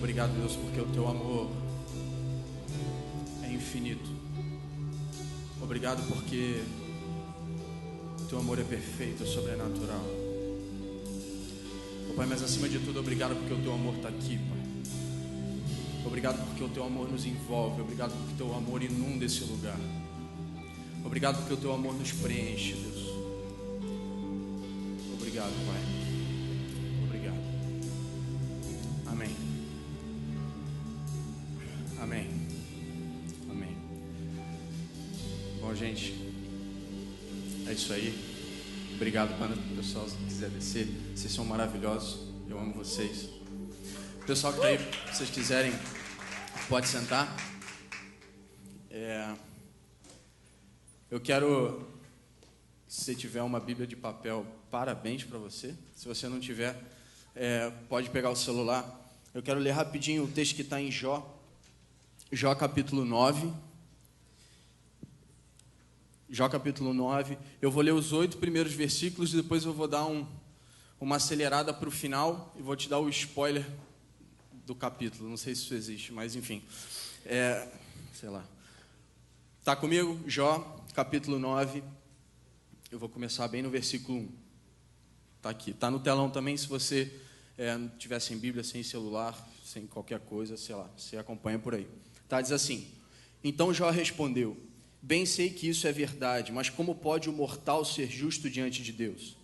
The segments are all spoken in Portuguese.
Obrigado, Deus, porque o teu amor é infinito. Obrigado porque o teu amor é perfeito, é sobrenatural. Oh, Pai, mas acima de tudo, obrigado porque o teu amor está aqui, Pai. Obrigado porque o teu amor nos envolve. Obrigado porque o teu amor inunda esse lugar. Obrigado porque o teu amor nos preenche, Deus. Obrigado, Pai. Obrigado. Amém. Amém. Amém. Bom, gente, é isso aí. Obrigado, banda. Pessoal, se quiser descer, vocês são maravilhosos. Eu amo vocês. Pessoal que está aí, se vocês quiserem, pode sentar. Eu quero, se você tiver uma Bíblia de papel, parabéns para você. Se você não tiver, pode pegar o celular. Eu quero ler rapidinho o texto que está em Jó. Jó capítulo 9. Jó capítulo 9. Eu vou ler os 8 primeiros versículos e depois eu vou dar uma acelerada para o final e vou te dar o spoiler do capítulo. Não sei se isso existe, mas enfim. Sei lá. Tá comigo? Jó capítulo 9. Eu vou começar bem no versículo 1. Tá aqui. Tá no telão também, se você não tiver sem Bíblia, sem celular, sem qualquer coisa, sei lá, você acompanha por aí. Tá, diz assim: Então Jó respondeu: Bem sei que isso é verdade, mas como pode o mortal ser justo diante de Deus?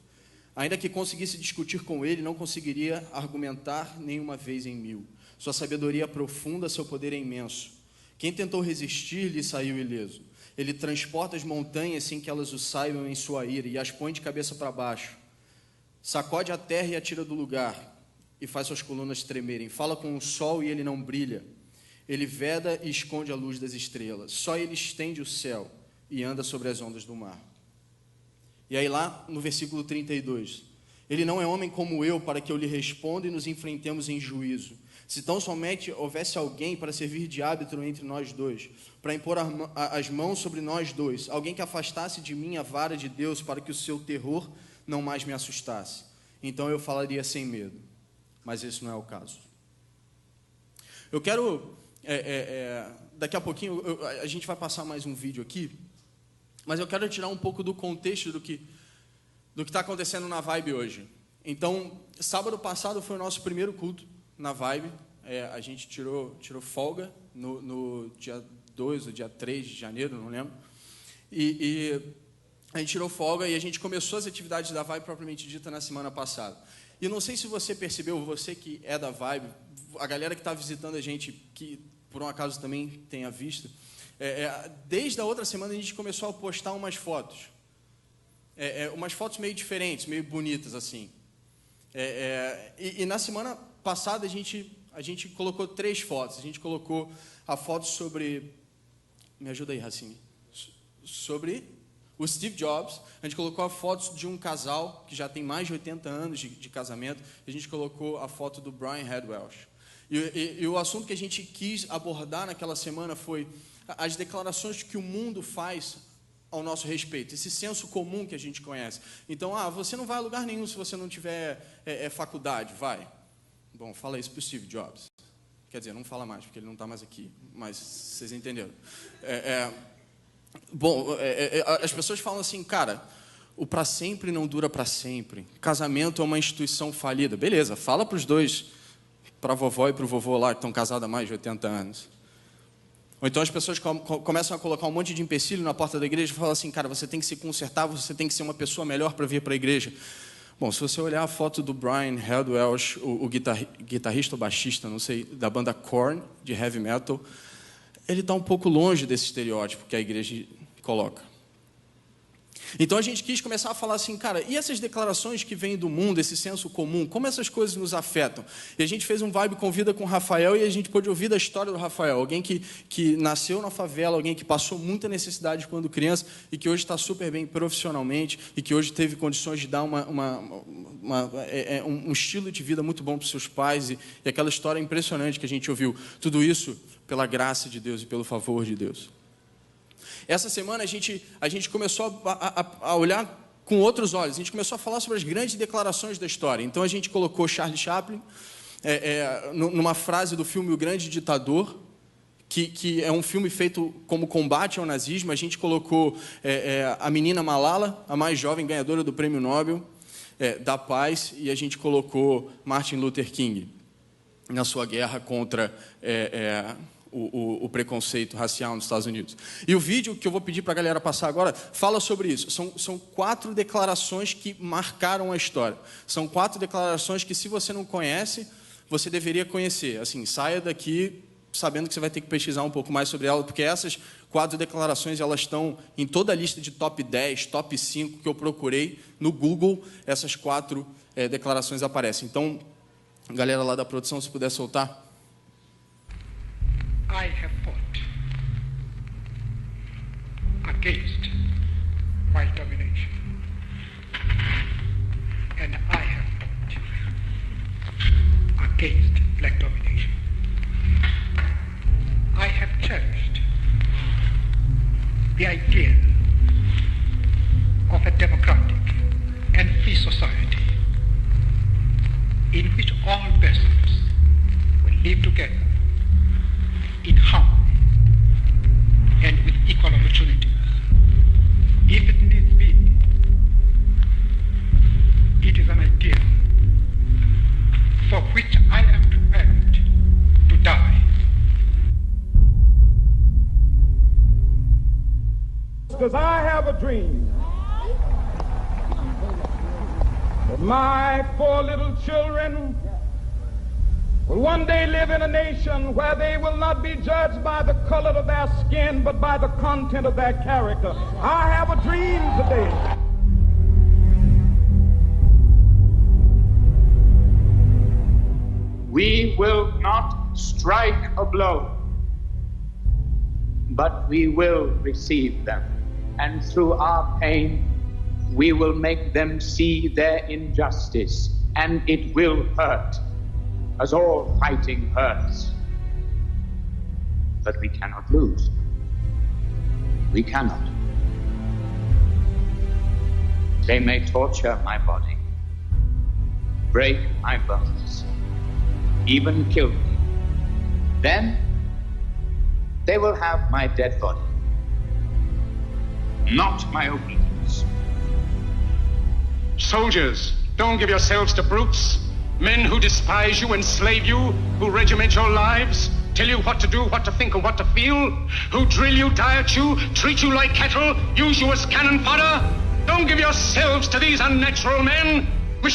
Ainda que conseguisse discutir com ele, não conseguiria argumentar nenhuma vez em 1000. Sua sabedoria é profunda, seu poder é imenso. Quem tentou resistir lhe saiu ileso. Ele transporta as montanhas sem que elas o saibam em sua ira e as põe de cabeça para baixo. Sacode a terra e a tira do lugar e faz suas colunas tremerem. Fala com o sol e ele não brilha. Ele veda e esconde a luz das estrelas. Só ele estende o céu e anda sobre as ondas do mar. E aí lá no versículo 32, ele não é homem como eu para que eu lhe responda e nos enfrentemos em juízo. Se tão somente houvesse alguém para servir de árbitro entre nós dois, para impor as mãos sobre nós dois, alguém que afastasse de mim a vara de Deus para que o seu terror não mais me assustasse, então eu falaria sem medo, mas esse não é o caso. Eu quero, daqui a pouquinho, a gente vai passar mais um vídeo aqui, mas eu quero tirar um pouco do contexto do que está acontecendo na Vibe hoje. Então, sábado passado foi o nosso primeiro culto na Vibe. A gente tirou folga no dia 2 ou dia 3 de janeiro, não lembro. E a gente tirou folga e a gente começou as atividades da Vibe propriamente dita na semana passada. E não sei se você percebeu, você que é da Vibe, a galera que está visitando a gente, que por um acaso também tenha visto, desde a outra semana a gente começou a postar umas fotos. Umas fotos meio diferentes, meio bonitas assim. E na semana passada a gente colocou 3 fotos. A gente colocou a foto sobre... Me ajuda aí, Racine. Sobre o Steve Jobs. A gente colocou a foto de um casal que já tem mais de 80 anos de casamento. A gente colocou a foto do Brian Head Welch. E o assunto que a gente quis abordar naquela semana foi as declarações que o mundo faz ao nosso respeito, esse senso comum que a gente conhece. Então, você não vai a lugar nenhum se você não tiver faculdade, vai. Bom, fala isso para o Steve Jobs. Quer dizer, não fala mais, porque ele não está mais aqui, mas vocês entenderam. As pessoas falam assim, cara, o para sempre não dura para sempre. Casamento é uma instituição falida. Beleza, fala para os dois, para a vovó e para o vovô lá, que estão casados há mais de 80 anos. Ou então as pessoas começam a colocar um monte de empecilho na porta da igreja e falam assim, cara, você tem que se consertar, você tem que ser uma pessoa melhor para vir para a igreja. Bom, se você olhar a foto do Brian Head Welch, o guitarrista ou baixista, não sei, da banda Korn, de heavy metal, ele está um pouco longe desse estereótipo que a igreja coloca. Então a gente quis começar a falar assim, cara, e essas declarações que vêm do mundo, esse senso comum, como essas coisas nos afetam? E a gente fez um Vibe Convida com o Rafael e a gente pôde ouvir da história do Rafael, alguém que nasceu na favela, alguém que passou muita necessidade quando criança e que hoje está super bem profissionalmente e que hoje teve condições de dar um estilo de vida muito bom para os seus pais e aquela história impressionante que a gente ouviu. Tudo isso pela graça de Deus e pelo favor de Deus. Essa semana a gente começou a olhar com outros olhos. A gente começou a falar sobre as grandes declarações da história. Então a gente colocou Charlie Chaplin, numa frase do filme O Grande Ditador, que é um filme feito como combate ao nazismo. A gente colocou a menina Malala, a mais jovem ganhadora do Prêmio Nobel da Paz, e a gente colocou Martin Luther King na sua guerra contra o preconceito racial nos Estados Unidos. E o vídeo que eu vou pedir para a galera passar agora fala sobre isso. São 4 declarações que marcaram a história. São 4 declarações que, se você não conhece, você deveria conhecer. Assim, saia daqui sabendo que você vai ter que pesquisar um pouco mais sobre ela, porque essas 4 declarações, elas estão em toda a lista de top 10, top 5 que eu procurei no Google. Essas 4 declarações aparecem. Então, galera lá da produção, se puder soltar. I have fought against white domination, and I have fought against black domination. I have cherished the idea of a democratic and free society in which all persons will live together in harmony and with equal opportunities. If it needs be, it is an idea for which I am prepared to die. Because I have a dream that my 4 little children will one day live in a nation where they will not be judged by the color of their skin, but by the content of their character. I have a dream today. We will not strike a blow, but we will receive them. And through our pain, we will make them see their injustice, and it will hurt, as all fighting hurts. But we cannot lose. We cannot. They may torture my body, break my bones, even kill me. Then they will have my dead body, not my obedience. Soldiers, don't give yourselves to brutes. Men who despise you, enslave you, who regiment your lives, tell you what to do, what to think, and what to feel, who drill you, diet you, treat you like cattle, use you as cannon fodder. Don't give yourselves to these unnatural men with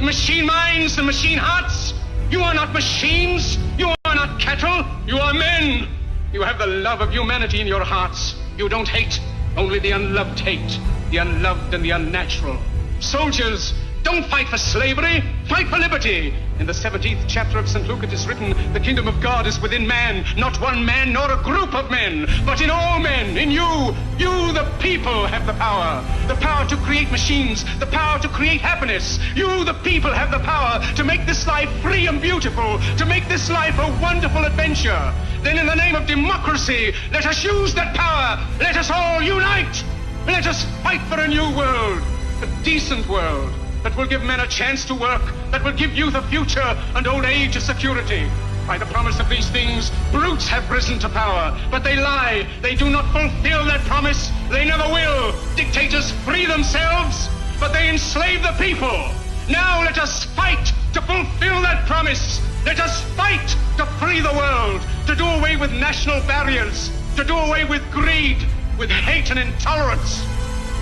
machine minds and machine hearts. You are not machines, you are not cattle, you are men. You have the love of humanity in your hearts. You don't hate, only the unloved hate, the unloved and the unnatural. Soldiers, don't fight for slavery, fight for liberty. In the 17th chapter of St. Luke it is written, the kingdom of God is within man, not one man nor a group of men, but in all men, in you. You, the people, have the power to create machines, the power to create happiness. You, the people, have the power to make this life free and beautiful, to make this life a wonderful adventure. Then in the name of democracy, let us use that power. Let us all unite. Let us fight for a new world, a decent world, that will give men a chance to work, that will give youth a future and old age a security. By the promise of these things, brutes have risen to power, but they lie. They do not fulfill that promise. They never will. Dictators free themselves, but they enslave the people. Now let us fight to fulfill that promise. Let us fight to free the world, to do away with national barriers, to do away with greed, with hate and intolerance.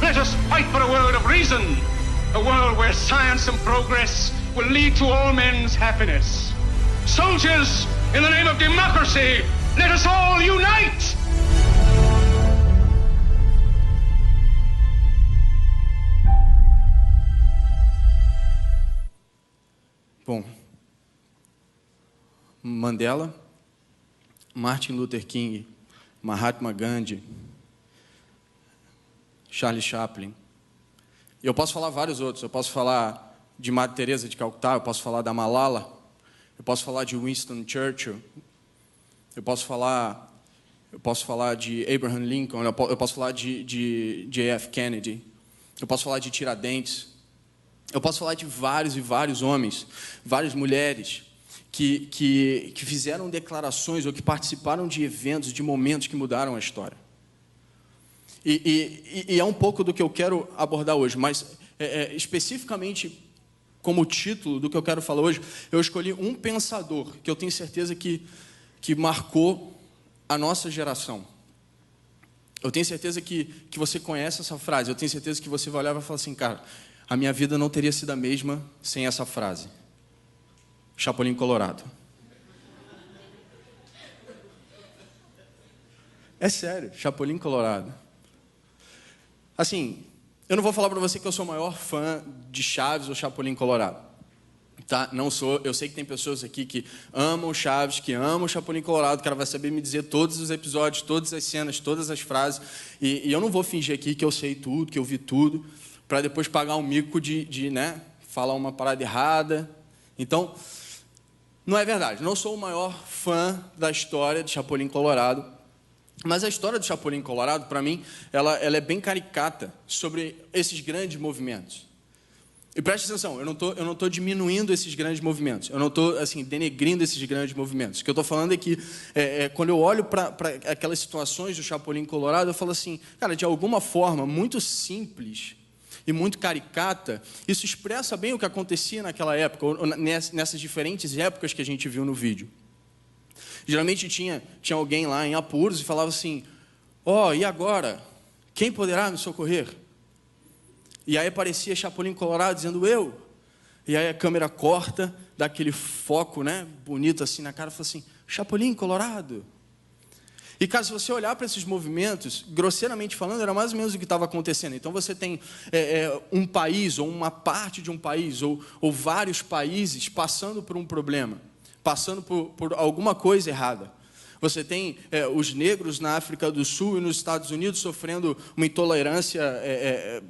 Let us fight for a world of reason, a world where science and progress will lead to all men's happiness. Soldiers, in the name of democracy, let us all unite! Bom, Mandela, Martin Luther King, Mahatma Gandhi, Charlie Chaplin. E eu posso falar vários outros. Eu posso falar de Madre Teresa de Calcutá, eu posso falar da Malala, eu posso falar de Winston Churchill, eu posso falar de Abraham Lincoln, eu posso falar de JF Kennedy, eu posso falar de Tiradentes. Eu posso falar de vários e vários homens, várias mulheres, que fizeram declarações ou que participaram de eventos, de momentos que mudaram a história. E é um pouco do que eu quero abordar hoje, mas especificamente como título do que eu quero falar hoje, eu escolhi um pensador que eu tenho certeza que marcou a nossa geração. Eu tenho certeza que você conhece essa frase, eu tenho certeza que você vai olhar e vai falar assim, cara, a minha vida não teria sido a mesma sem essa frase. Chapolin Colorado. É sério, Chapolin Colorado. Assim, eu não vou falar para você que eu sou o maior fã de Chaves ou Chapolin Colorado. Tá? Não sou. Eu sei que tem pessoas aqui que amam Chaves, que amam Chapolin Colorado, que ela vai saber me dizer todos os episódios, todas as cenas, todas as frases. E eu não vou fingir aqui que eu sei tudo, que eu vi tudo, para depois pagar um mico de né, falar uma parada errada. Então, não é verdade. Não sou o maior fã da história de Chapolin Colorado. Mas a história do Chapolin Colorado, para mim, ela é bem caricata sobre esses grandes movimentos. E preste atenção, eu não estou diminuindo esses grandes movimentos, eu não estou assim, denegrindo esses grandes movimentos. O que eu estou falando é que, quando eu olho para aquelas situações do Chapolin Colorado, eu falo assim, cara, de alguma forma, muito simples e muito caricata, isso expressa bem o que acontecia naquela época, ou nessas diferentes épocas que a gente viu no vídeo. Geralmente tinha alguém lá em apuros e falava assim, e agora? Quem poderá me socorrer? E aí aparecia Chapolin Colorado dizendo, eu. E aí a câmera corta, dá aquele foco, né, bonito assim na cara, e fala assim, Chapolin Colorado. E, cara, se você olhar para esses movimentos, grosseiramente falando, era mais ou menos o que estava acontecendo. Então, você tem um país, ou uma parte de um país, ou vários países passando por um problema, passando por alguma coisa errada. Você tem os negros na África do Sul e nos Estados Unidos sofrendo uma intolerância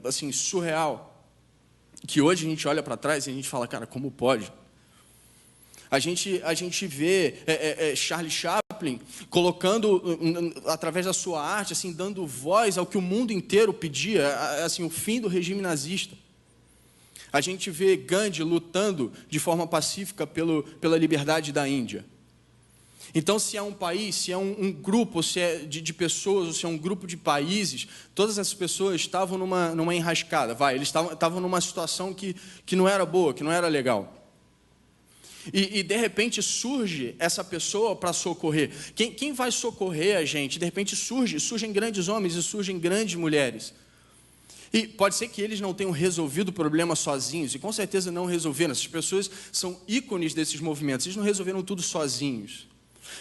assim, surreal, que hoje a gente olha para trás e a gente fala, cara, como pode? A gente vê Charlie Chaplin colocando, através da sua arte, assim, dando voz ao que o mundo inteiro pedia, assim, o fim do regime nazista. A gente vê Gandhi lutando de forma pacífica pela liberdade da Índia. Então, se é um país, se é um grupo, se é de pessoas, ou se é um grupo de países, todas essas pessoas estavam numa enrascada, eles estavam numa situação que não era boa, que não era legal. E de repente surge essa pessoa para socorrer. Quem vai socorrer a gente? De repente surgem grandes homens e surgem grandes mulheres. E pode ser que eles não tenham resolvido o problema sozinhos, e com certeza não resolveram. Essas pessoas são ícones desses movimentos, eles não resolveram tudo sozinhos.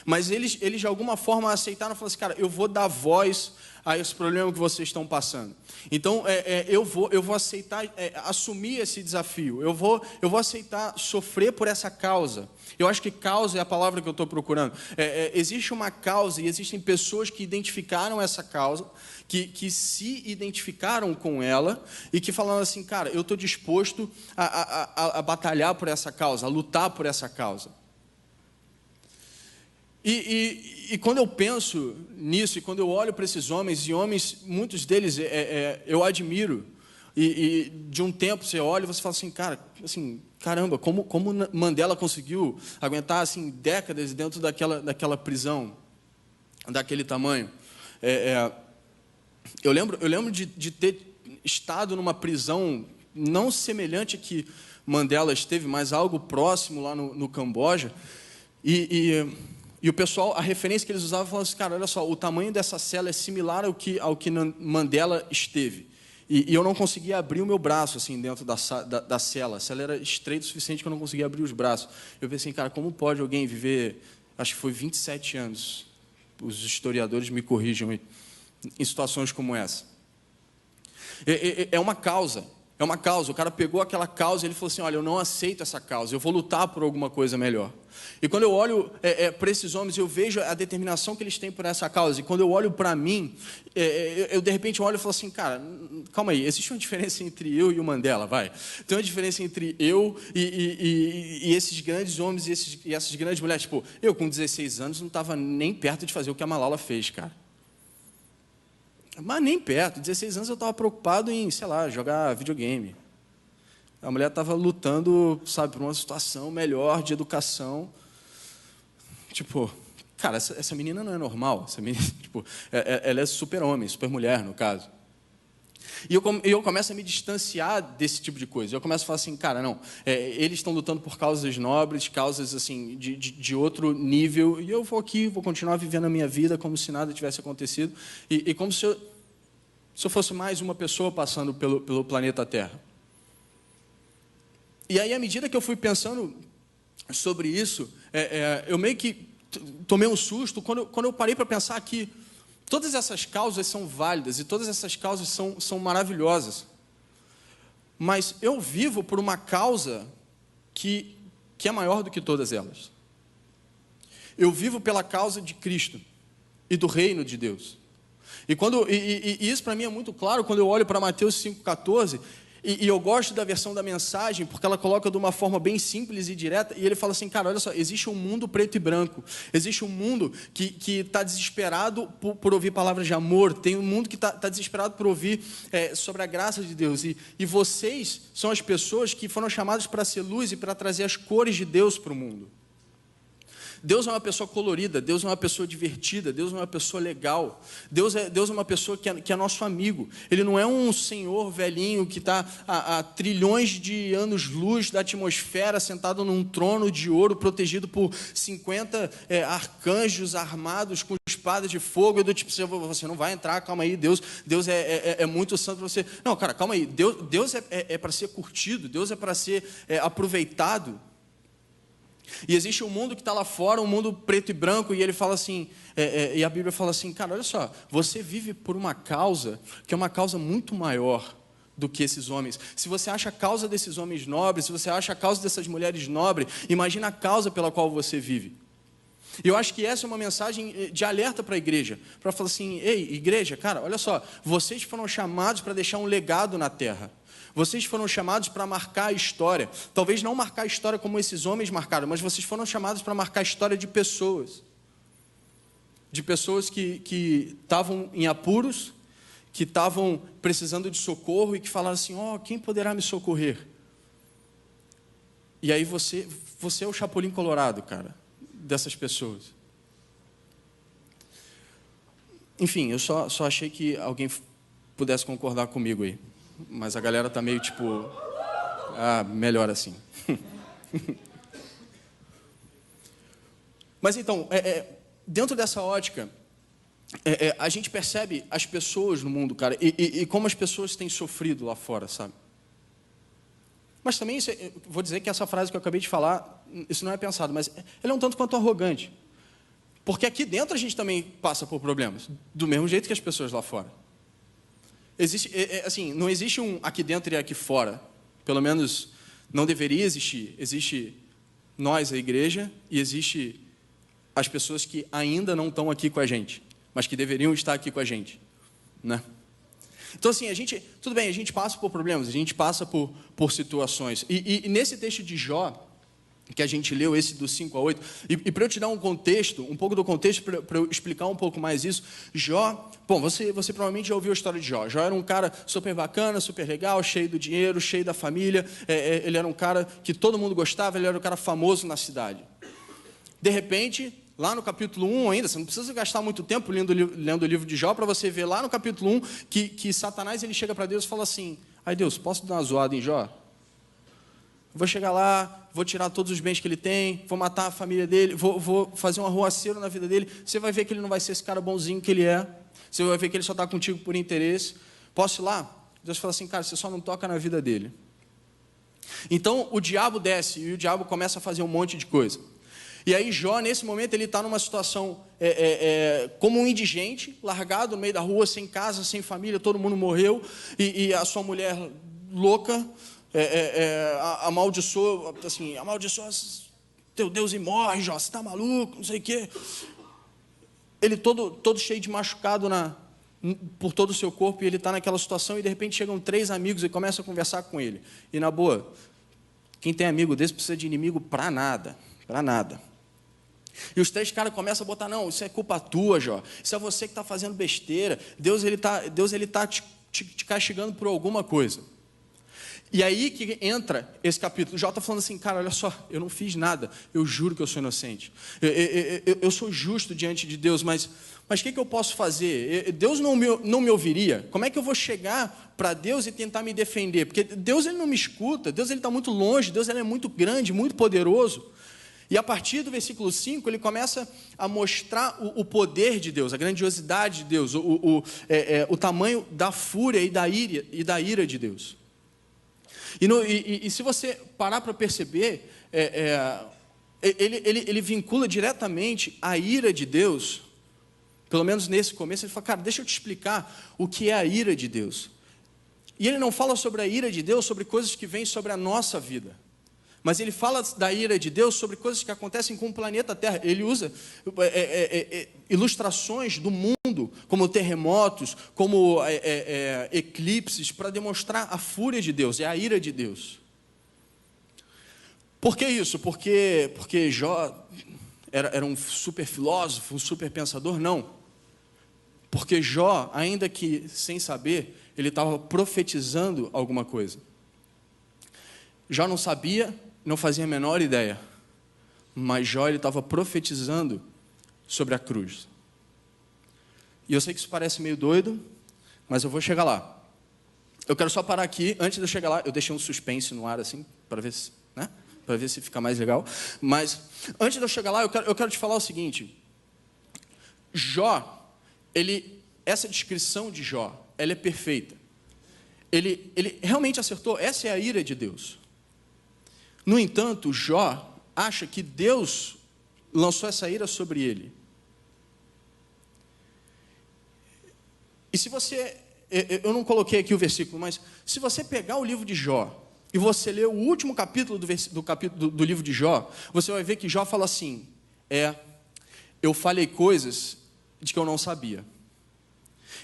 Mas eles de alguma forma aceitaram e falaram assim, cara, eu vou dar voz a esse problema que vocês estão passando. Então, eu vou aceitar, assumir esse desafio. Eu vou aceitar sofrer por essa causa. Eu acho que causa é a palavra que eu estou procurando. Existe uma causa e existem pessoas que identificaram essa causa, que se identificaram com ela e que falaram assim, cara, eu estou disposto a batalhar por essa causa, a lutar por essa causa. E quando eu penso nisso, e quando eu olho para esses homens, e homens, muitos deles eu admiro, e de um tempo você olha e você fala assim, cara, assim, caramba, como Mandela conseguiu aguentar assim, décadas dentro daquela prisão, daquele tamanho. Eu lembro de ter estado numa prisão não semelhante a que Mandela esteve, mas algo próximo lá no Camboja, e o pessoal, a referência que eles usavam, falava assim, cara, olha só, o tamanho dessa cela é similar ao que Mandela esteve. E eu não conseguia abrir o meu braço assim, dentro da cela. A cela era estreita o suficiente que eu não conseguia abrir os braços. Eu pensei assim, cara, como pode alguém viver, acho que foi 27 anos, os historiadores me corrijam, em situações como essa. É uma causa. É uma causa, o cara pegou aquela causa e ele falou assim, olha, eu não aceito essa causa, eu vou lutar por alguma coisa melhor. E quando eu olho para esses homens, eu vejo a determinação que eles têm por essa causa. E quando eu olho para mim, eu de repente olho e falo assim, cara, calma aí, existe uma diferença entre eu e o Mandela, Tem uma diferença entre eu e esses grandes homens e essas grandes mulheres. Tipo, eu com 16 anos não estava nem perto de fazer o que a Malala fez, cara. Mas nem perto, 16 anos eu estava preocupado em, sei lá, jogar videogame. A mulher estava lutando, sabe, por uma situação melhor de educação. Tipo, cara, essa menina não é normal. Essa menina, tipo, ela é super-homem, super-mulher, no caso. E eu começo a me distanciar desse tipo de coisa. Eu começo a falar assim, cara, não, eles estão lutando por causas nobres, causas assim de outro nível, e eu vou aqui, vou continuar vivendo a minha vida como se nada tivesse acontecido, e como se eu fosse mais uma pessoa passando pelo planeta Terra. E aí, à medida que eu fui pensando sobre isso, eu meio que tomei um susto quando eu parei para pensar que todas essas causas são válidas e todas essas causas são maravilhosas. Mas eu vivo por uma causa que é maior do que todas elas. Eu vivo pela causa de Cristo e do reino de Deus. E isso para mim é muito claro quando eu olho para Mateus 5,14, e eu gosto da versão da mensagem, porque ela coloca de uma forma bem simples e direta, e ele fala assim, cara, olha só, existe um mundo preto e branco, existe um mundo que está desesperado por ouvir palavras de amor, tem um mundo que está desesperado por ouvir sobre a graça de Deus, e vocês são as pessoas que foram chamadas para ser luz e para trazer as cores de Deus para o mundo. Deus é uma pessoa colorida, Deus é uma pessoa divertida, Deus é uma pessoa legal, Deus é uma pessoa que é nosso amigo. Ele não é um senhor velhinho que está a trilhões de anos-luz da atmosfera, sentado num trono de ouro, protegido por 50 arcanjos armados com espadas de fogo, e do tipo, você não vai entrar, calma aí, Deus é muito santo para você. Não, cara, calma aí, Deus é para ser curtido, Deus é para ser aproveitado. E existe um mundo que está lá fora, um mundo preto e branco, e ele fala assim, e a Bíblia fala assim, cara, olha só, você vive por uma causa que é uma causa muito maior do que esses homens. Se você acha a causa desses homens nobres, se você acha a causa dessas mulheres nobres, imagina a causa pela qual você vive. E eu acho que essa é uma mensagem de alerta para a igreja, para falar assim, ei, igreja, cara, olha só, vocês foram chamados para deixar um legado na terra. Vocês foram chamados para marcar a história. Talvez não marcar a história como esses homens marcaram, mas vocês foram chamados para marcar a história de pessoas. De pessoas que estavam em apuros, que estavam precisando de socorro e que falaram assim, quem poderá me socorrer? E aí você é o Chapolin Colorado, cara, dessas pessoas. Enfim, eu só achei que alguém pudesse concordar comigo aí. Mas a galera está meio tipo, melhor assim. Mas então, dentro dessa ótica, a gente percebe as pessoas no mundo, cara, e como as pessoas têm sofrido lá fora, sabe? Mas também, vou dizer que essa frase que eu acabei de falar, isso não é pensado, mas ela é um tanto quanto arrogante. Porque aqui dentro a gente também passa por problemas, do mesmo jeito que as pessoas lá fora. Não existe um aqui dentro e aqui fora. Pelo menos não deveria existir. Existe nós, a igreja, e existe as pessoas que ainda não estão aqui com a gente, mas que deveriam estar aqui com a gente, né? Então, assim, tudo bem, a gente passa por problemas, a gente passa por situações. E nesse texto de Jó, que a gente leu, esse do 5 a 8, e para eu te dar um pouco do contexto, para eu explicar um pouco mais isso, Jó, bom, você provavelmente já ouviu a história de Jó. Jó era um cara super bacana, super legal, cheio do dinheiro, cheio da família, ele era um cara que todo mundo gostava, ele era um cara famoso na cidade. De repente, lá no capítulo 1 ainda, você não precisa gastar muito tempo lendo o livro de Jó, para você ver lá no capítulo 1, que Satanás ele chega para Deus e fala assim, ai Deus, posso dar uma zoada em Jó? Vou chegar lá, vou tirar todos os bens que ele tem, vou matar a família dele, vou fazer um arruaceiro na vida dele. Você vai ver que ele não vai ser esse cara bonzinho que ele é. Você vai ver que ele só está contigo por interesse. Posso ir lá? Deus fala assim, cara, você só não toca na vida dele. Então, o diabo desce e o diabo começa a fazer um monte de coisa. E aí Jó, nesse momento, ele está numa situação como um indigente, largado no meio da rua, sem casa, sem família, todo mundo morreu, e a sua mulher louca, amaldiçoa, teu Deus e morre, Jó, você está maluco, não sei o quê. Ele todo cheio de machucado por todo o seu corpo, e ele está naquela situação, e de repente chegam 3 amigos e começam a conversar com ele. E na boa, quem tem amigo desse precisa de inimigo para nada, para nada. E os 3 caras começam a botar, não, isso é culpa tua, Jó, isso é você que está fazendo besteira, Deus ele está te castigando por alguma coisa. E aí que entra esse capítulo. Jó está falando assim, cara, olha só, eu não fiz nada, eu juro que eu sou inocente. Eu sou justo diante de Deus, mas o que eu posso fazer? Deus não me ouviria? Como é que eu vou chegar para Deus e tentar me defender? Porque Deus ele não me escuta, Deus ele está muito longe, Deus ele é muito grande, muito poderoso. E a partir do versículo 5, ele começa a mostrar o poder de Deus, a grandiosidade de Deus, o tamanho da fúria e da ira de Deus. E se você parar para perceber, ele vincula diretamente a ira de Deus, pelo menos nesse começo, ele fala, cara, deixa eu te explicar o que é a ira de Deus. E ele não fala sobre a ira de Deus, sobre coisas que vêm sobre a nossa vida, mas ele fala da ira de Deus sobre coisas que acontecem com o planeta Terra. Ele usa ilustrações do mundo, como terremotos, como eclipses, para demonstrar a fúria de Deus, a ira de Deus. Por que isso? Porque Jó era um super filósofo, um super pensador? Não. Porque Jó, ainda que sem saber, ele estava profetizando alguma coisa. Jó não sabia, não fazia a menor ideia, mas Jó estava profetizando sobre a cruz. E eu sei que isso parece meio doido, mas eu vou chegar lá. Eu quero só parar aqui, antes de eu chegar lá, eu deixei um suspense no ar assim, para ver se, né? Para ver se fica mais legal. Mas antes de eu chegar lá, eu quero te falar o seguinte. Jó, essa descrição de Jó, ela é perfeita. Ele realmente acertou, essa é a ira de Deus. No entanto, Jó acha que Deus lançou essa ira sobre ele. E se você, eu não coloquei aqui o versículo, mas se você pegar o livro de Jó e você ler o último capítulo do livro de Jó, você vai ver que Jó fala assim, eu falei coisas de que eu não sabia.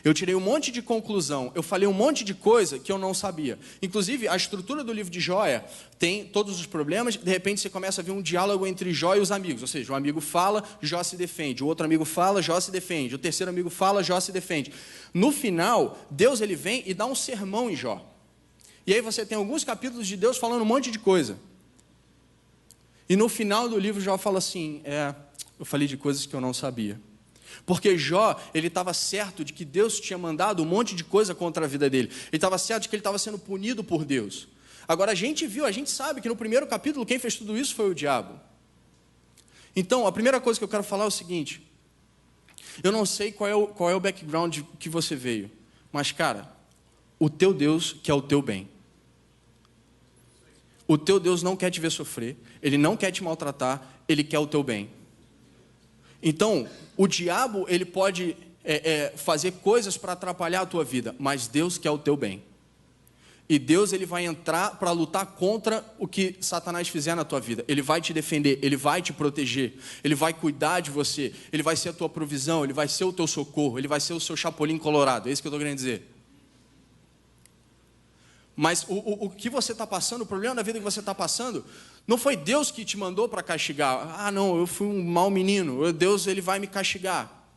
Eu tirei um monte de conclusão, eu falei um monte de coisa que eu não sabia. Inclusive, a estrutura do livro de Jó tem todos os problemas, de repente você começa a ver um diálogo entre Jó e os amigos, ou seja, um amigo fala, Jó se defende, o outro amigo fala, Jó se defende, o terceiro amigo fala, Jó se defende. No final, Deus ele vem e dá um sermão em Jó. E aí você tem alguns capítulos de Deus falando um monte de coisa. E no final do livro, Jó fala assim, eu falei de coisas que eu não sabia. Porque Jó, ele estava certo de que Deus tinha mandado um monte de coisa contra a vida dele. Ele estava certo de que ele estava sendo punido por Deus. Agora a gente sabe que no primeiro capítulo quem fez tudo isso foi o diabo. Então, a primeira coisa que eu quero falar é o seguinte. Eu não sei qual é o background que você veio. Mas, cara, o teu Deus quer o teu bem. O teu Deus não quer te ver sofrer. Ele não quer te maltratar. Ele quer o teu bem. Então, o diabo, ele pode fazer coisas para atrapalhar a tua vida, mas Deus quer o teu bem. E Deus, ele vai entrar para lutar contra o que Satanás fizer na tua vida. Ele vai te defender, ele vai te proteger, ele vai cuidar de você, ele vai ser a tua provisão, ele vai ser o teu socorro, ele vai ser o seu chapolim colorado. É isso que eu estou querendo dizer. Mas o que você está passando, o problema da vida que você está passando, não foi Deus que te mandou para castigar. Ah, não, eu fui um mau menino, Deus ele vai me castigar.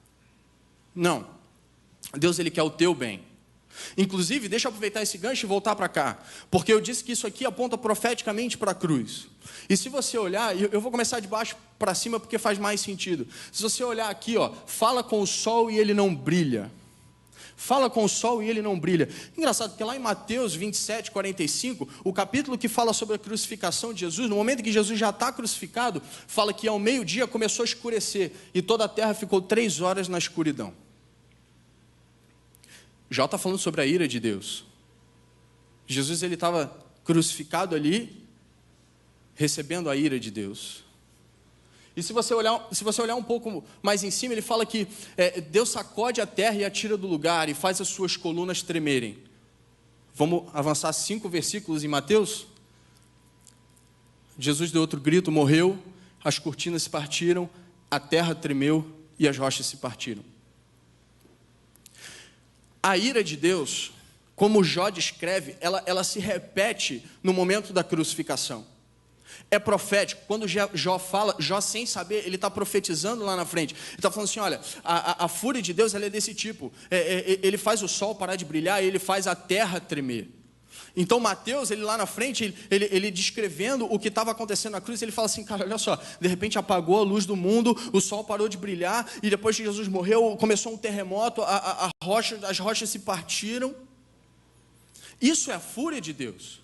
Não, Deus ele quer o teu bem. Inclusive, deixa eu aproveitar esse gancho e voltar para cá, porque eu disse que isso aqui aponta profeticamente para a cruz. E se você olhar, eu vou começar de baixo para cima porque faz mais sentido. Se você olhar aqui, fala com o sol e ele não brilha. Fala com o sol e ele não brilha. Engraçado, porque lá em Mateus 27, 45, o capítulo que fala sobre a crucificação de Jesus, no momento que Jesus já está crucificado, fala que ao meio-dia começou a escurecer e toda a terra ficou 3 horas na escuridão. Já está falando sobre a ira de Deus. Jesus ele estava crucificado ali, recebendo a ira de Deus. E se você olhar um pouco mais em cima, ele fala que Deus sacode a terra e a tira do lugar e faz as suas colunas tremerem. Vamos avançar 5 versículos em Mateus? Jesus deu outro grito, morreu, as cortinas se partiram, a terra tremeu e as rochas se partiram. A ira de Deus, como Jó descreve, ela se repete no momento da crucificação. É profético. Quando Jó fala, Jó sem saber, ele está profetizando lá na frente. Ele está falando assim, olha, a fúria de Deus ela é desse tipo. Ele faz o sol parar de brilhar e ele faz a terra tremer. Então Mateus, ele lá na frente, ele descrevendo o que estava acontecendo na cruz, ele fala assim, cara, olha só, de repente apagou a luz do mundo, o sol parou de brilhar, e depois que Jesus morreu, começou um terremoto, as rochas se partiram. Isso é a fúria de Deus.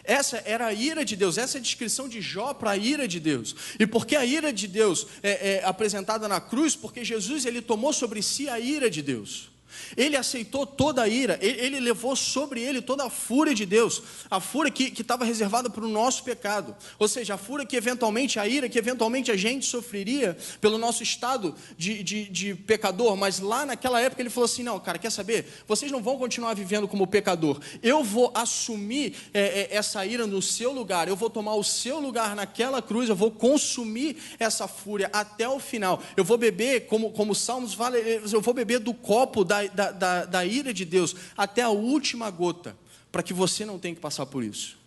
Essa era a ira de Deus, essa é a descrição de Jó para a ira de Deus. E por que a ira de Deus é apresentada na cruz? Porque Jesus, ele tomou sobre si a ira de Deus. Ele aceitou toda a ira, ele levou sobre ele toda a fúria de Deus, a fúria que estava reservada para o nosso pecado, ou seja, a fúria que eventualmente, a ira que eventualmente a gente sofreria pelo nosso estado de pecador, mas lá naquela época ele falou assim, não, cara, quer saber? Vocês não vão continuar vivendo como pecador, eu vou assumir essa ira no seu lugar, eu vou tomar o seu lugar naquela cruz, eu vou consumir essa fúria até o final, eu vou beber, como Salmos fala, eu vou beber do copo da ira de Deus até a última gota, para que você não tenha que passar por isso,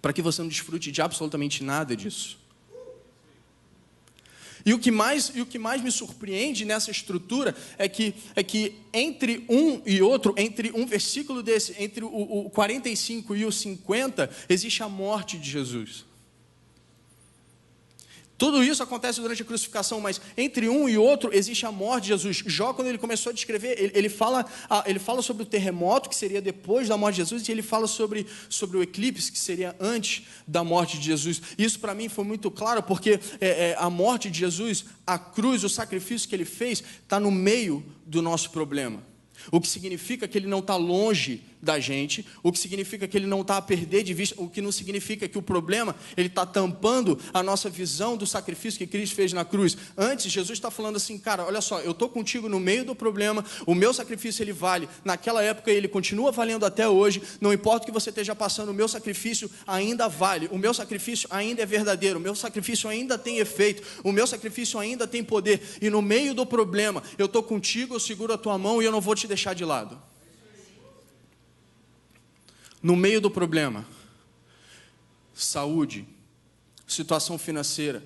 para que você não desfrute de absolutamente nada disso. E o que mais me surpreende nessa estrutura é que entre um e outro, entre um versículo desse, entre o 45 e o 50, existe a morte de Jesus. Tudo isso acontece durante a crucificação, mas entre um e outro existe a morte de Jesus. Jó, quando ele começou a descrever, ele fala sobre o terremoto, que seria depois da morte de Jesus, e ele fala sobre o eclipse, que seria antes da morte de Jesus. Isso para mim foi muito claro, porque a morte de Jesus, a cruz, o sacrifício que ele fez, está no meio do nosso problema. O que significa que ele não está longe da gente, o que significa que ele não está a perder de vista, o que não significa que o problema, ele está tampando a nossa visão do sacrifício que Cristo fez na cruz. Antes, Jesus está falando assim, cara, olha só, eu estou contigo no meio do problema, o meu sacrifício ele vale, naquela época ele continua valendo até hoje, não importa o que você esteja passando, o meu sacrifício ainda vale, o meu sacrifício ainda é verdadeiro, o meu sacrifício ainda tem efeito, o meu sacrifício ainda tem poder, e no meio do problema, eu estou contigo, eu seguro a tua mão e eu não vou te deixar de lado. No meio do problema, saúde, situação financeira.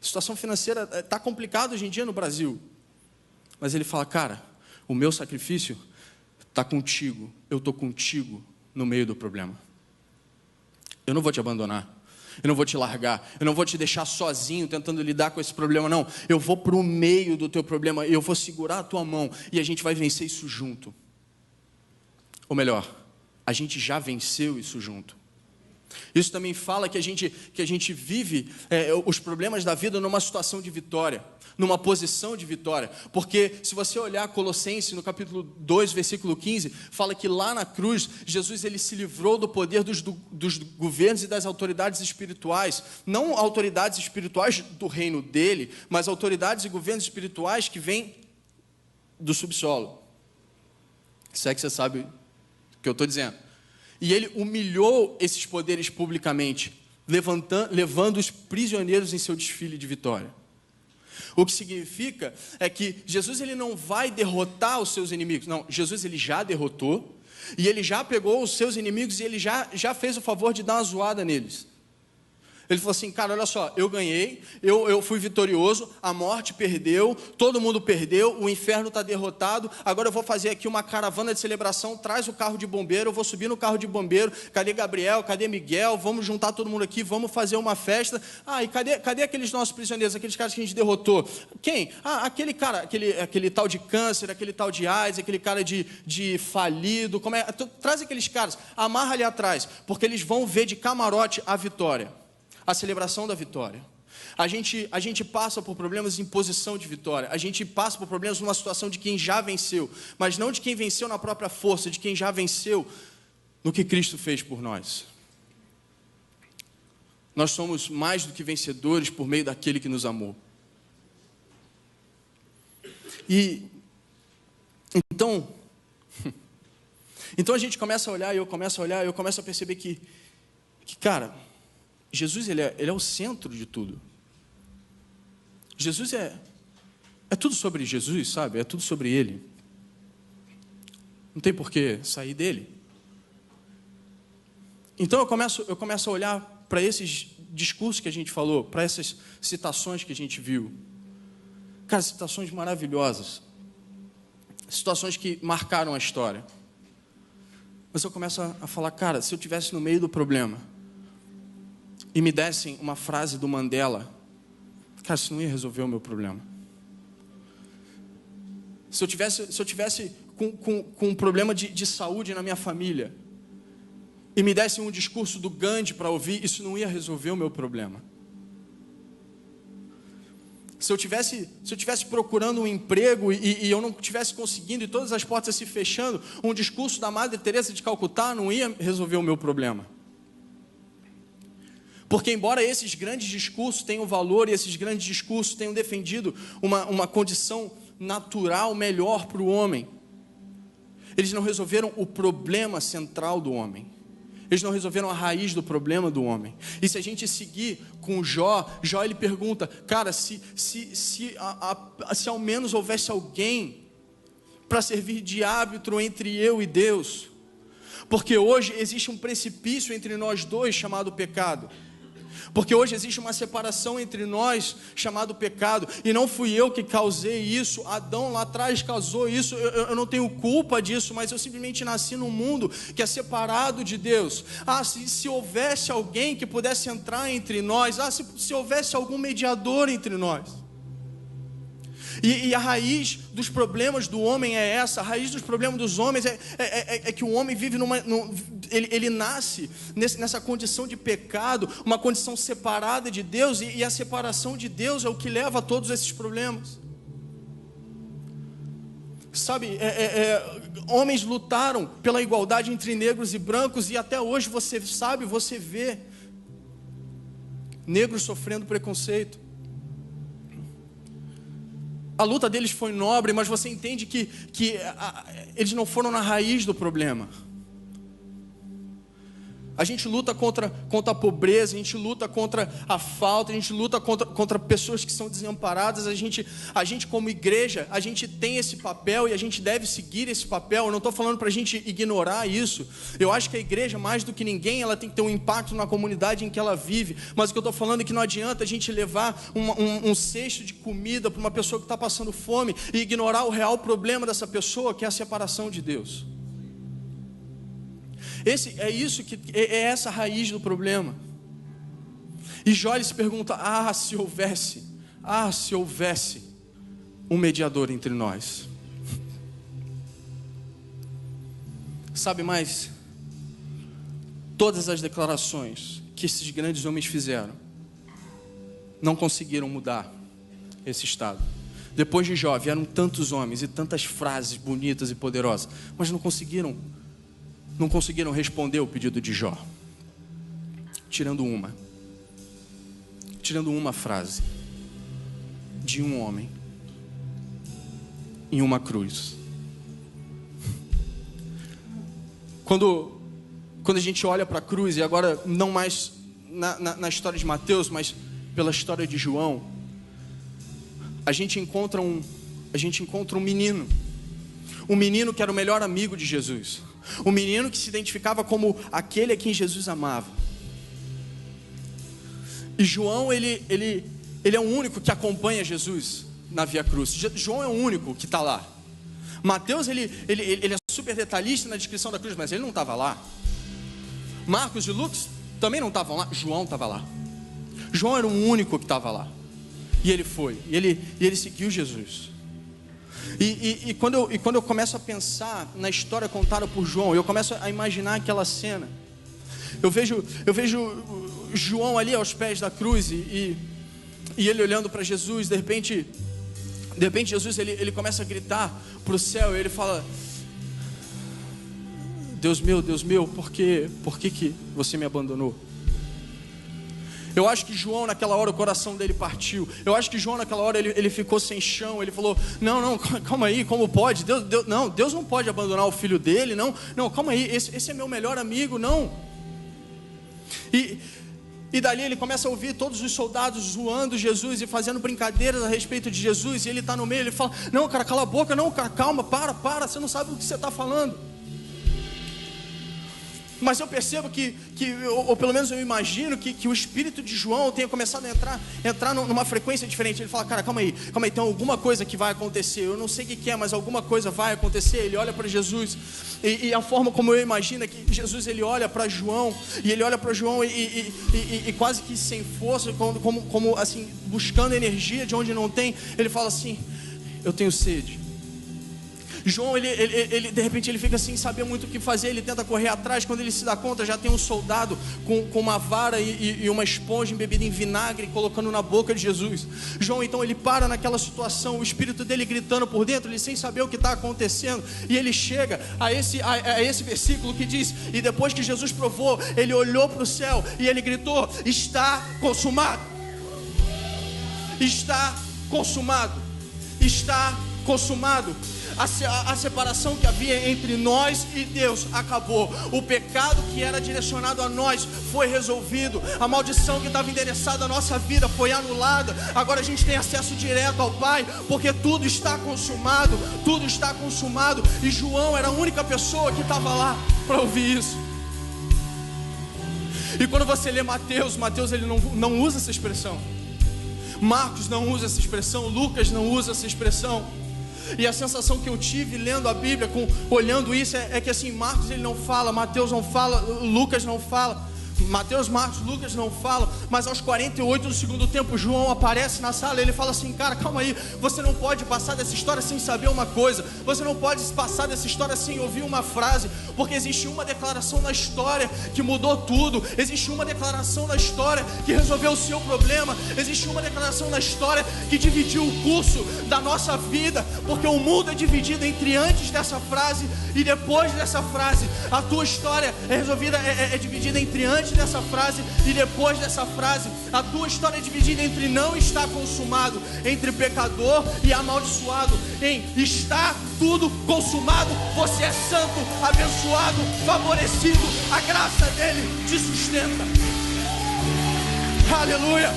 Situação financeira está complicada hoje em dia no Brasil. Mas ele fala, cara, o meu sacrifício está contigo. Eu estou contigo no meio do problema. Eu não vou te abandonar. Eu não vou te largar. Eu não vou te deixar sozinho tentando lidar com esse problema, não. Eu vou para o meio do teu problema. Eu vou segurar a tua mão e a gente vai vencer isso junto. Ou melhor, a gente já venceu isso junto. Isso também fala que a gente vive os problemas da vida numa situação de vitória, numa posição de vitória. Porque se você olhar Colossenses, no capítulo 2, versículo 15, fala que lá na cruz, Jesus ele se livrou do poder dos governos e das autoridades espirituais. Não autoridades espirituais do reino dele, mas autoridades e governos espirituais que vêm do subsolo. Se é que você sabe o que eu estou dizendo. E ele humilhou esses poderes publicamente, levando os prisioneiros em seu desfile de vitória. O que significa é que Jesus ele não vai derrotar os seus inimigos. Não, Jesus ele já derrotou, e ele já pegou os seus inimigos e ele já fez o favor de dar uma zoada neles. Ele falou assim, cara, olha só, eu ganhei, eu fui vitorioso, a morte perdeu, todo mundo perdeu, o inferno está derrotado, agora eu vou fazer aqui uma caravana de celebração, traz o carro de bombeiro, eu vou subir no carro de bombeiro, cadê Gabriel, cadê Miguel, vamos juntar todo mundo aqui, vamos fazer uma festa. E cadê aqueles nossos prisioneiros, aqueles caras que a gente derrotou? Quem? Aquele cara, aquele tal de câncer, aquele tal de AIDS, aquele cara de falido, traz aqueles caras, amarra ali atrás, porque eles vão ver de camarote a vitória. A celebração da vitória. A gente passa por problemas em posição de vitória. A gente passa por problemas numa situação de quem já venceu. Mas não de quem venceu na própria força, de quem já venceu no que Cristo fez por nós. Nós somos mais do que vencedores por meio daquele que nos amou. E então a gente começa a olhar, eu começo a perceber que cara, Jesus ele é o centro de tudo. Jesus é tudo sobre Jesus, sabe? É tudo sobre Ele. Não tem por que sair dele. Então eu começo a olhar para esses discursos que a gente falou, para essas citações que a gente viu. Cara, citações maravilhosas. Situações que marcaram a história. Mas eu começo a falar, cara, se eu estivesse no meio do problema e me dessem uma frase do Mandela, cara, isso não ia resolver o meu problema. Se eu tivesse com um problema de saúde na minha família e me dessem um discurso do Gandhi para ouvir, isso não ia resolver o meu problema. Se eu tivesse procurando um emprego e eu não estivesse conseguindo e todas as portas se fechando, um discurso da Madre Teresa de Calcutá não ia resolver o meu problema. Porque embora esses grandes discursos tenham valor e esses grandes discursos tenham defendido uma condição natural melhor para o homem, eles não resolveram o problema central do homem. Eles não resolveram a raiz do problema do homem. E se a gente seguir com Jó ele pergunta, cara, se ao menos houvesse alguém para servir de árbitro entre eu e Deus. Porque hoje existe um precipício entre nós dois chamado pecado. Porque hoje existe uma separação entre nós chamado pecado. E não fui eu que causei isso. Adão lá atrás causou isso. Eu não tenho culpa disso, mas eu simplesmente nasci num mundo que é separado de Deus. Se houvesse alguém que pudesse entrar entre nós. Se houvesse algum mediador entre nós. E a raiz dos problemas do homem é essa. A raiz dos problemas dos homens é que o homem vive ele nasce nessa condição de pecado, uma condição separada de Deus, e a separação de Deus é o que leva a todos esses problemas. Sabe, homens lutaram pela igualdade entre negros e brancos, e até hoje você vê negros sofrendo preconceito. A luta deles foi nobre, mas você entende que eles não foram na raiz do problema. A gente luta contra a pobreza, a gente luta contra a falta, a gente luta contra pessoas que são desamparadas. A gente como igreja, a gente tem esse papel e a gente deve seguir esse papel. Eu não estou falando para a gente ignorar isso. Eu acho que a igreja, mais do que ninguém, ela tem que ter um impacto na comunidade em que ela vive. Mas o que eu estou falando é que não adianta a gente levar um cesto de comida para uma pessoa que está passando fome e ignorar o real problema dessa pessoa, que é a separação de Deus. É essa a raiz do problema. E Jó se pergunta, se houvesse um mediador entre nós. Sabe mais? Todas as declarações que esses grandes homens fizeram não conseguiram mudar esse estado. Depois de Jó vieram tantos homens e tantas frases bonitas e poderosas, mas não conseguiram responder o pedido de Jó, tirando uma frase de um homem em uma cruz. Quando a gente olha para a cruz, e agora não mais na história de Mateus, mas pela história de João, a gente encontra um menino, que era o melhor amigo de Jesus. Um menino que se identificava como aquele a quem Jesus amava. E João, ele é o único que acompanha Jesus na Via Cruz. João é o único que está lá. Mateus, ele é super detalhista na descrição da cruz, mas ele não estava lá. Marcos e Lucas também não estavam lá. João estava lá. João era o único que estava lá. E ele foi. E ele seguiu Jesus. E quando eu começo a pensar na história contada por João, eu começo a imaginar aquela cena. Eu vejo João ali aos pés da cruz e ele olhando para Jesus. De repente Jesus ele começa a gritar para o céu e ele fala: Deus meu, por que você me abandonou? Eu acho que João naquela hora o coração dele partiu. Eu acho que João naquela hora ele ficou sem chão. Ele falou: não, calma aí, como pode? Deus não pode abandonar o filho dele. Não, calma aí, esse é meu melhor amigo, não. E dali ele começa a ouvir todos os soldados zoando Jesus e fazendo brincadeiras a respeito de Jesus. E ele está no meio, ele fala: não, cara, cala a boca, não, cara, calma, para, você não sabe o que você está falando. Mas eu percebo ou pelo menos eu imagino que o espírito de João tenha começado a entrar numa frequência diferente. Ele fala, cara, calma aí, tem alguma coisa que vai acontecer. Eu não sei o que é, mas alguma coisa vai acontecer. Ele olha para Jesus e a forma como eu imagino é que Jesus, ele olha para João, e ele olha para João e quase que sem força, como assim, buscando energia de onde não tem. Ele fala assim, eu tenho sede. João, ele de repente ele fica sem saber muito o que fazer. Ele tenta correr atrás. Quando ele se dá conta, já tem um soldado com uma vara e uma esponja embebida em vinagre, colocando na boca de Jesus. João, então, ele para naquela situação, o espírito dele gritando por dentro, ele sem saber o que está acontecendo. E ele chega a esse versículo que diz: e depois que Jesus provou, ele olhou para o céu e ele gritou: está consumado. Está consumado. Está consumado. A separação que havia entre nós e Deus acabou. O pecado que era direcionado a nós foi resolvido. A maldição que estava endereçada à nossa vida foi anulada. Agora a gente tem acesso direto ao Pai, porque tudo está consumado. Tudo está consumado. E João era a única pessoa que estava lá para ouvir isso. E quando você lê Mateus ele não usa essa expressão. Marcos não usa essa expressão. Lucas não usa essa expressão. E a sensação que eu tive lendo a Bíblia, olhando isso, é que assim, Marcos ele não fala, Mateus não fala, Lucas não fala. Mateus, Marcos, Lucas não falam. Mas aos 48 do segundo tempo, João aparece na sala. Ele fala assim, cara, calma aí, você não pode passar dessa história sem saber uma coisa. Você não pode passar dessa história sem ouvir uma frase. Porque existe uma declaração na história que mudou tudo. Existe uma declaração na história que resolveu o seu problema. Existe uma declaração na história que dividiu o curso da nossa vida. Porque o mundo é dividido entre antes dessa frase e depois dessa frase. A tua história é resolvida, é dividida entre antes dessa frase e depois dessa frase. A tua história é dividida entre não está consumado, entre pecador e amaldiçoado, em está tudo consumado. Você é santo, abençoado, favorecido. A graça dele te sustenta. Aleluia.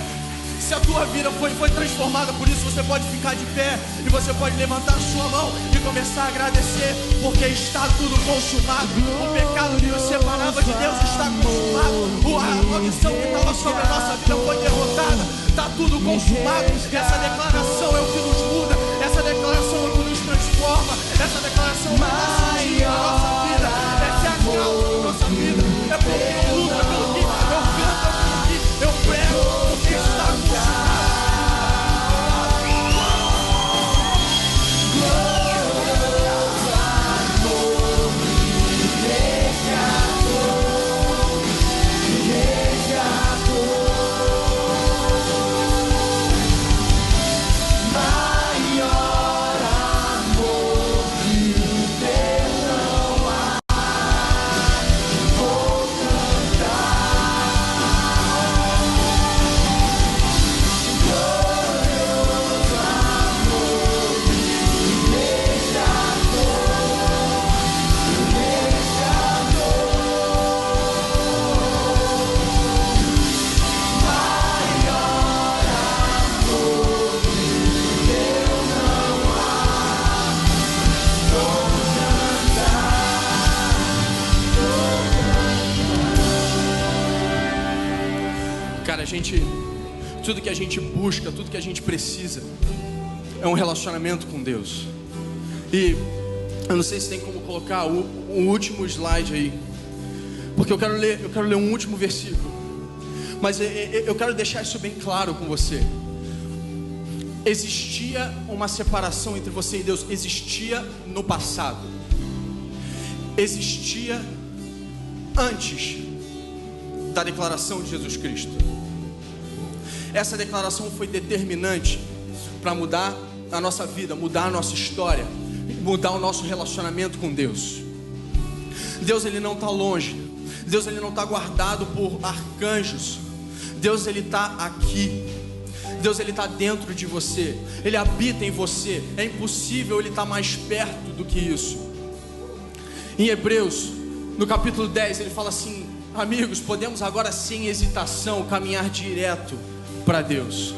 Se a tua vida foi transformada por isso, você pode ficar de pé e você pode levantar a sua mão e começar a agradecer, porque está tudo consumado. O pecado que nos separava de Deus está consumado. A maldição que estava sobre a nossa vida foi derrotada. Está tudo consumado. Essa declaração é o que nos muda. Essa declaração é o que nos transforma. Essa declaração é o que dá sentido à nossa vida. Essa é a causa da nossa vida. É porque eu luto, é pelo que eu canto, é pelo que eu prego, porque está consumado. Tudo que a gente busca, tudo que a gente precisa é um relacionamento com Deus. E eu não sei se tem como colocar o último slide aí, porque eu quero ler um último versículo, mas eu quero deixar isso bem claro com você. Existia uma separação entre você e Deus. Existia no passado, existia antes da declaração de Jesus Cristo. Essa declaração foi determinante para mudar a nossa vida, mudar a nossa história, mudar o nosso relacionamento com Deus. Deus ele não está longe. Deus ele não está guardado por arcanjos. Deus ele está aqui. Deus ele está dentro de você. Ele habita em você. É impossível ele estar mais perto do que isso. Em Hebreus, no capítulo 10, ele fala assim: amigos, podemos agora sem hesitação caminhar direto para Deus,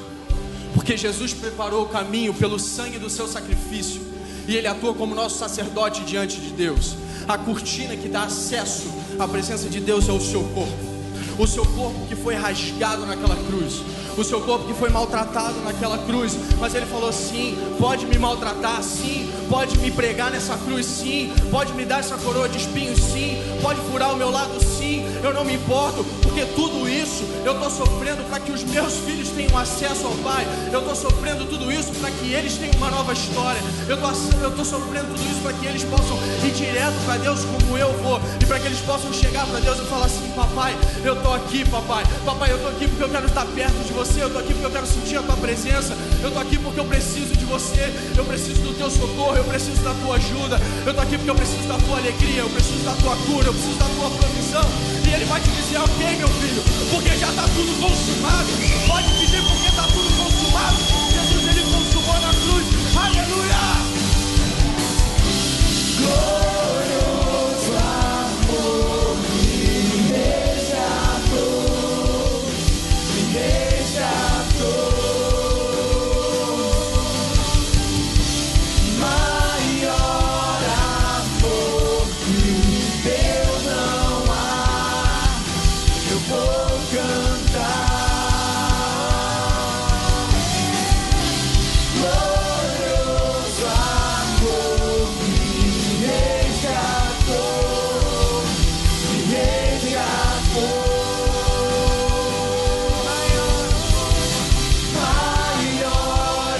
porque Jesus preparou o caminho pelo sangue do seu sacrifício, e Ele atua como nosso sacerdote diante de Deus. A cortina que dá acesso A presença de Deus é o seu corpo. O seu corpo que foi rasgado naquela cruz, o seu corpo que foi maltratado naquela cruz. Mas ele falou: sim, pode me maltratar, sim, pode me pregar nessa cruz, sim, pode me dar essa coroa de espinhos, sim, pode furar o meu lado, sim, eu não me importo, porque tudo isso eu estou sofrendo para que os meus filhos tenham acesso ao Pai. Eu estou sofrendo tudo isso para que eles tenham uma nova história. Eu estou sofrendo tudo isso para que eles possam ir direto para Deus como eu vou, e para que eles possam chegar para Deus e falar assim: papai, eu estou aqui, papai, eu estou aqui porque eu quero estar perto de você, eu estou aqui porque eu quero sentir a tua presença, eu estou aqui porque eu preciso de você, eu preciso do teu socorro, eu preciso da tua ajuda, eu estou aqui porque eu preciso da tua alegria, eu preciso da tua cura, eu preciso da tua provisão. E ele vai te dizer: ok, meu filho, porque já está tudo consumado. Pode dizer: porque está tudo consumado. Jesus, ele consumou na cruz. Aleluia! Glorioso amor, me resgatou, me resgatou. Maior amor que Deus não há, eu vou cantar. Glorioso amor me resgatou, me resgatou. Maior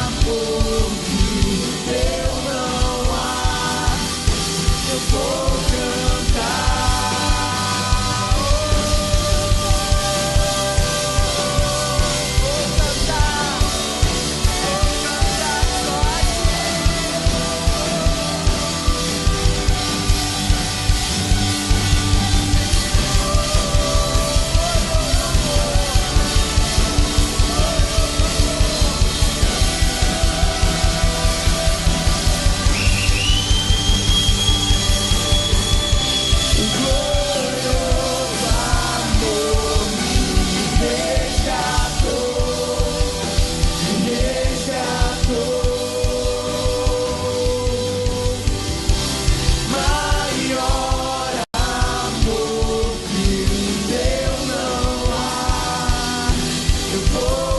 amor que Deus não há, eu vou cantar. Maior amor que Deus não há, eu vou